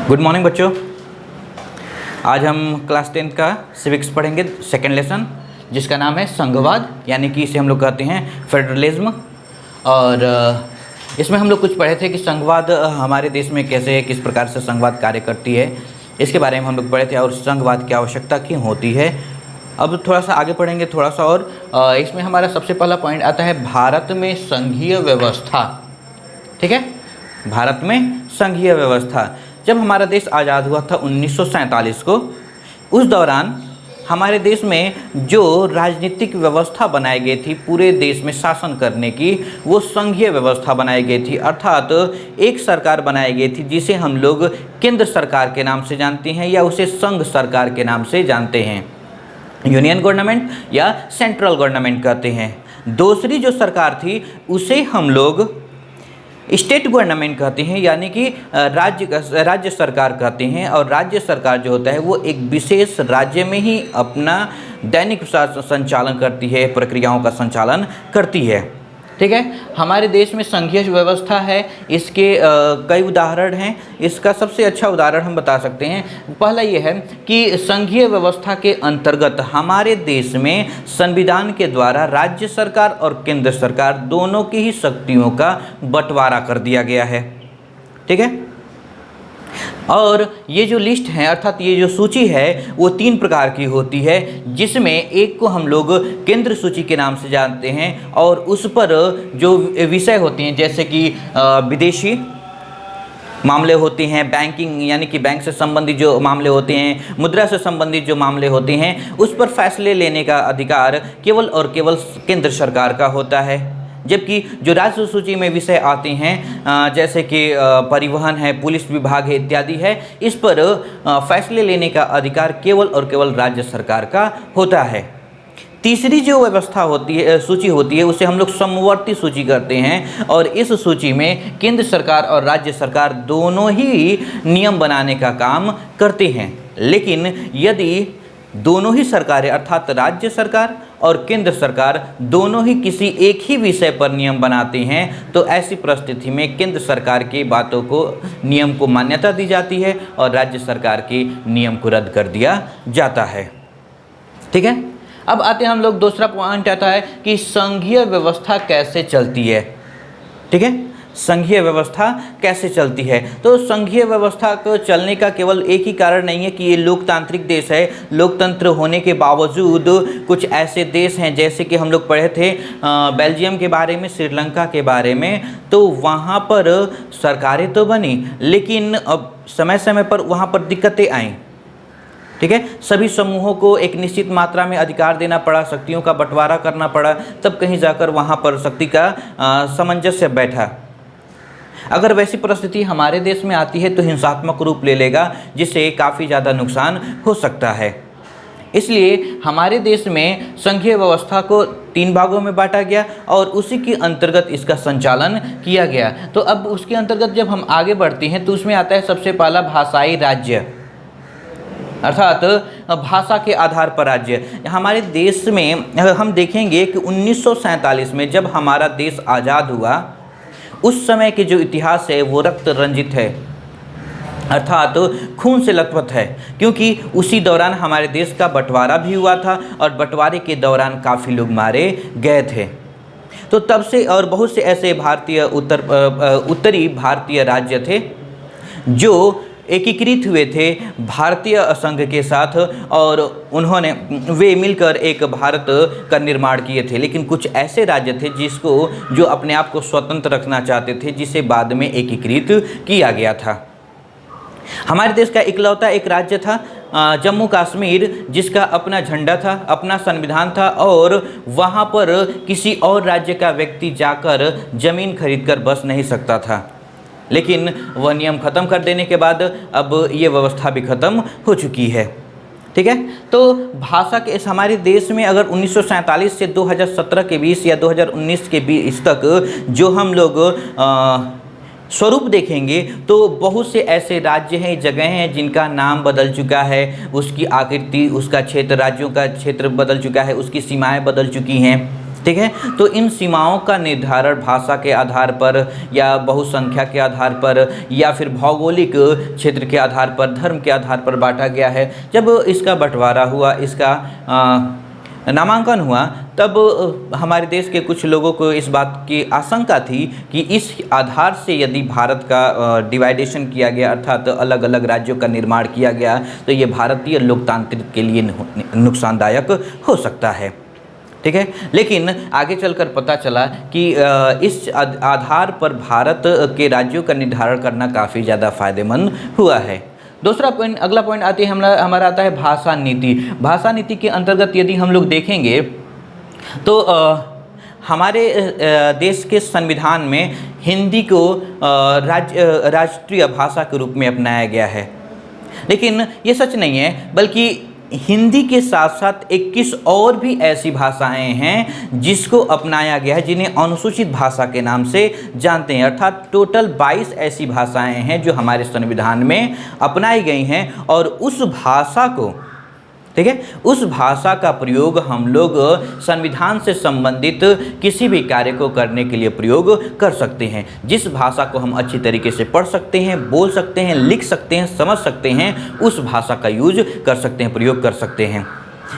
Good morning बच्चों। आज हम क्लास 10 का सिविक्स पढ़ेंगे, सेकेंड लेसन, जिसका नाम है संघवाद, यानी कि इसे हम लोग कहते हैं फेडरलिज्म। और इसमें हम लोग कुछ पढ़े थे कि संघवाद हमारे देश में कैसे, किस प्रकार से संघवाद कार्य करती है, इसके बारे में हम लोग पढ़े थे, और संघवाद की आवश्यकता क्यों होती है। अब थोड़ा सा आगे पढ़ेंगे थोड़ा सा, और इसमें हमारा सबसे पहला पॉइंट आता है भारत में संघीय व्यवस्था। ठीक है, भारत में संघीय व्यवस्था। जब हमारा देश आज़ाद हुआ था 1947 को, उस दौरान हमारे देश में जो राजनीतिक व्यवस्था बनाई गई थी पूरे देश में शासन करने की, वो संघीय व्यवस्था बनाई गई थी। अर्थात एक सरकार बनाई गई थी जिसे हम लोग केंद्र सरकार के नाम से जानते हैं, या उसे संघ सरकार के नाम से जानते हैं, यूनियन गवर्नमेंट या सेंट्रल गवर्नमेंट कहते हैं। दूसरी जो सरकार थी उसे हम लोग स्टेट गवर्नमेंट कहते हैं, यानी कि राज्य सरकार कहते हैं। और राज्य सरकार जो होता है वो एक विशेष राज्य में ही अपना दैनिक संचालन करती है, प्रक्रियाओं का संचालन करती है। ठीक है, हमारे देश में संघीय व्यवस्था है, इसके कई उदाहरण हैं। इसका सबसे अच्छा उदाहरण हम बता सकते हैं। पहला ये है कि संघीय व्यवस्था के अंतर्गत हमारे देश में संविधान के द्वारा राज्य सरकार और केंद्र सरकार दोनों की ही शक्तियों का बंटवारा कर दिया गया है। ठीक है, और ये जो लिस्ट है, अर्थात ये जो सूची है, वो 3 प्रकार की होती है, जिसमें एक को हम लोग केंद्र सूची के नाम से जानते हैं, और उस पर जो विषय होते हैं जैसे कि विदेशी मामले होते हैं, बैंकिंग यानी कि बैंक से संबंधित जो मामले होते हैं, मुद्रा से संबंधित जो मामले होते हैं, उस पर फैसले लेने का अधिकार केवल और केवल केंद्र सरकार का होता है। जबकि जो राज्य सूची में विषय आते हैं जैसे कि परिवहन है, पुलिस विभाग है इत्यादि है, इस पर फैसले लेने का अधिकार केवल और केवल राज्य सरकार का होता है। तीसरी जो व्यवस्था होती है, सूची होती है, उसे हम लोग समवर्ती सूची करते हैं, और इस सूची में केंद्र सरकार और राज्य सरकार दोनों ही नियम बनाने का काम करते हैं। लेकिन यदि दोनों ही सरकारें अर्थात राज्य सरकार और केंद्र सरकार दोनों ही किसी एक ही विषय पर नियम बनाते हैं, तो ऐसी परिस्थिति में केंद्र सरकार की बातों को, नियम को मान्यता दी जाती है, और राज्य सरकार के नियम को रद्द कर दिया जाता है। ठीक है, अब आते हैं हम लोग, दूसरा पॉइंट आता है कि संघीय व्यवस्था कैसे चलती है। ठीक है, संघीय व्यवस्था कैसे चलती है। तो संघीय व्यवस्था को चलने का केवल एक ही कारण नहीं है कि ये लोकतांत्रिक देश है। लोकतंत्र होने के बावजूद कुछ ऐसे देश हैं, जैसे कि हम लोग पढ़े थे बेल्जियम के बारे में, श्रीलंका के बारे में, तो वहाँ पर सरकारें तो बनी, लेकिन अब समय समय पर वहाँ पर दिक्कतें आईं। ठीक है, सभी समूहों को एक निश्चित मात्रा में अधिकार देना पड़ा, शक्तियों का बंटवारा करना पड़ा, तब कहीं जाकर वहाँ पर शक्ति का सामंजस्य बैठा। अगर वैसी परिस्थिति हमारे देश में आती है तो हिंसात्मक रूप ले लेगा, जिससे काफ़ी ज़्यादा नुकसान हो सकता है। इसलिए हमारे देश में संघीय व्यवस्था को 3 भागों में बांटा गया, और उसी के अंतर्गत इसका संचालन किया गया। तो अब उसके अंतर्गत जब हम आगे बढ़ते हैं तो उसमें आता है सबसे पहला भाषाई राज्य, अर्थात भाषा के आधार पर राज्य। हमारे देश में हम देखेंगे कि 1947 में जब हमारा देश आज़ाद हुआ, उस समय के जो इतिहास है वो रक्त रंजित है, अर्थात खून से लथपथ है, क्योंकि उसी दौरान हमारे देश का बंटवारा भी हुआ था, और बंटवारे के दौरान काफ़ी लोग मारे गए थे। तो तब से और बहुत से ऐसे उत्तरी भारतीय राज्य थे जो एकीकृत हुए थे भारतीय संघ के साथ, और वे मिलकर एक भारत का निर्माण किए थे। लेकिन कुछ ऐसे राज्य थे जो अपने आप को स्वतंत्र रखना चाहते थे, जिसे बाद में एकीकृत किया गया था। हमारे देश का इकलौता एक राज्य था जम्मू कश्मीर, जिसका अपना झंडा था, अपना संविधान था, और वहाँ पर किसी और राज्य का व्यक्ति जाकर ज़मीन खरीदकर बस नहीं सकता था। लेकिन वह नियम ख़त्म कर देने के बाद अब ये व्यवस्था भी ख़त्म हो चुकी है। ठीक है, तो भाषा के हमारे देश में अगर 1947 से 2017 के बीच या 2019 के बीच तक जो हम लोग स्वरूप देखेंगे, तो बहुत से ऐसे राज्य हैं, जगह हैं जिनका नाम बदल चुका है, उसकी आकृति, उसका क्षेत्र, राज्यों का क्षेत्र बदल चुका है, उसकी सीमाएं बदल चुकी हैं। ठीक है। तो इन सीमाओं का निर्धारण भाषा के आधार पर या बहुसंख्या के आधार पर या फिर भौगोलिक क्षेत्र के आधार पर, धर्म के आधार पर बांटा गया है। जब इसका बंटवारा हुआ, इसका नामांकन हुआ, तब हमारे देश के कुछ लोगों को इस बात की आशंका थी कि इस आधार से यदि भारत का डिवाइडेशन किया गया, अर्थात अलग अलग राज्यों का निर्माण किया गया, तो ये भारतीय लोकतांत्रिक के लिए नुकसानदायक हो सकता है। ठीक है। लेकिन आगे चलकर पता चला कि इस आधार पर भारत के राज्यों का निर्धारण करना काफ़ी ज़्यादा फायदेमंद हुआ है। दूसरा पॉइंट, अगला पॉइंट आती है हमारा आता है भाषा नीति। भाषा नीति के अंतर्गत यदि हम लोग देखेंगे तो हमारे देश के संविधान में हिंदी को राष्ट्रीय भाषा के रूप में अपनाया गया है। लेकिन ये सच नहीं है, बल्कि हिंदी के साथ साथ 21 और भी ऐसी भाषाएं हैं जिसको अपनाया गया है, जिन्हें अनुसूचित भाषा के नाम से जानते हैं। अर्थात टोटल 22 ऐसी भाषाएं हैं जो हमारे संविधान में अपनाई गई हैं, और उस भाषा को, ठीक है, उस भाषा का प्रयोग हम लोग संविधान से संबंधित किसी भी कार्य को करने के लिए प्रयोग कर सकते हैं। जिस भाषा को हम अच्छी तरीके से पढ़ सकते हैं, बोल सकते हैं, लिख सकते हैं, समझ सकते हैं, उस भाषा का यूज कर सकते हैं, प्रयोग कर सकते हैं।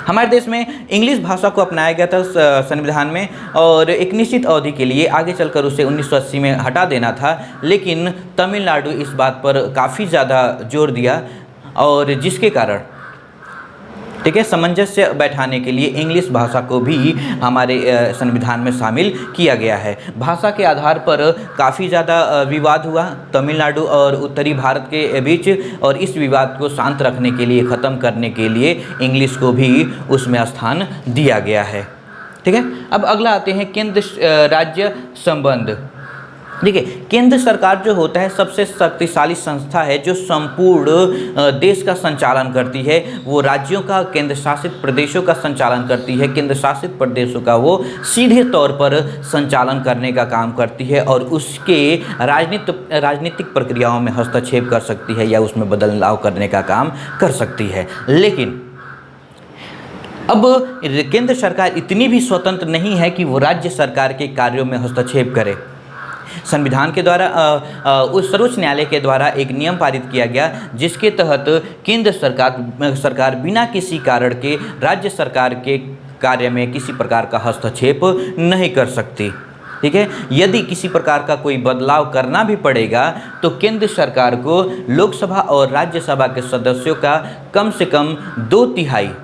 हमारे देश में इंग्लिश भाषा को अपनाया गया था संविधान में, और एक निश्चित अवधि के लिए, आगे चलकर उसे 1980 में हटा देना था। लेकिन तमिलनाडु इस बात पर काफ़ी ज़्यादा जोर दिया, और जिसके कारण, ठीक है, सामंजस्य बैठाने के लिए इंग्लिश भाषा को भी हमारे संविधान में शामिल किया गया है। भाषा के आधार पर काफ़ी ज़्यादा विवाद हुआ तमिलनाडु और उत्तरी भारत के बीच, और इस विवाद को शांत रखने के लिए, ख़त्म करने के लिए इंग्लिश को भी उसमें स्थान दिया गया है। ठीक है। अब अगला आते हैं केंद्र राज्य संबंध। देखिए, केंद्र सरकार जो होता है सबसे शक्तिशाली संस्था है जो संपूर्ण देश का संचालन करती है। वो राज्यों का, केंद्र शासित प्रदेशों का संचालन करती है। केंद्र शासित प्रदेशों का वो सीधे तौर पर संचालन करने का काम करती है, और उसके राजनीतिक प्रक्रियाओं में हस्तक्षेप कर सकती है या उसमें बदलाव करने का काम कर सकती है। लेकिन अब केंद्र सरकार इतनी भी स्वतंत्र नहीं है कि वो राज्य सरकार के कार्यों में हस्तक्षेप करे। संविधान के द्वारा उस सर्वोच्च न्यायालय के द्वारा एक नियम पारित किया गया, जिसके तहत केंद्र सरकार बिना किसी कारण के राज्य सरकार के कार्य में किसी प्रकार का हस्तक्षेप नहीं कर सकती। ठीक है। यदि किसी प्रकार का कोई बदलाव करना भी पड़ेगा तो केंद्र सरकार को लोकसभा और राज्यसभा के सदस्यों का कम से कम 2/3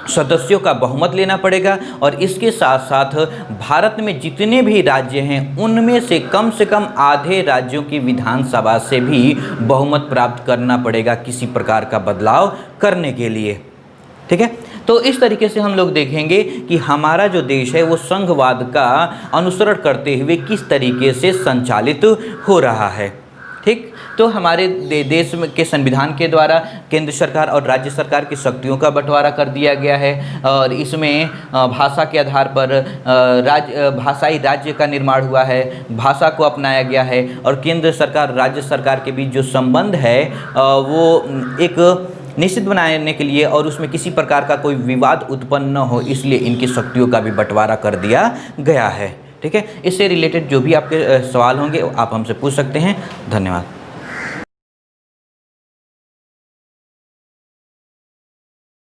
सदस्यों का बहुमत लेना पड़ेगा, और इसके साथ साथ भारत में जितने भी राज्य हैं उनमें से कम आधे राज्यों की विधानसभा से भी बहुमत प्राप्त करना पड़ेगा किसी प्रकार का बदलाव करने के लिए। ठीक है। तो इस तरीके से हम लोग देखेंगे कि हमारा जो देश है वो संघवाद का अनुसरण करते हुए किस तरीके से संचालित हो रहा है। ठीक। तो हमारे देश के संविधान के द्वारा केंद्र सरकार और राज्य सरकार की शक्तियों का बंटवारा कर दिया गया है, और इसमें भाषा के आधार पर भाषाई राज्य का निर्माण हुआ है, भाषा को अपनाया गया है, और केंद्र सरकार राज्य सरकार के बीच जो संबंध है वो एक निश्चित बनाने के लिए, और उसमें किसी प्रकार का कोई विवाद उत्पन्न न हो, इसलिए इनकी शक्तियों का भी बंटवारा कर दिया गया है। ठीक है। इससे रिलेटेड जो भी आपके सवाल होंगे आप हमसे पूछ सकते हैं। धन्यवाद।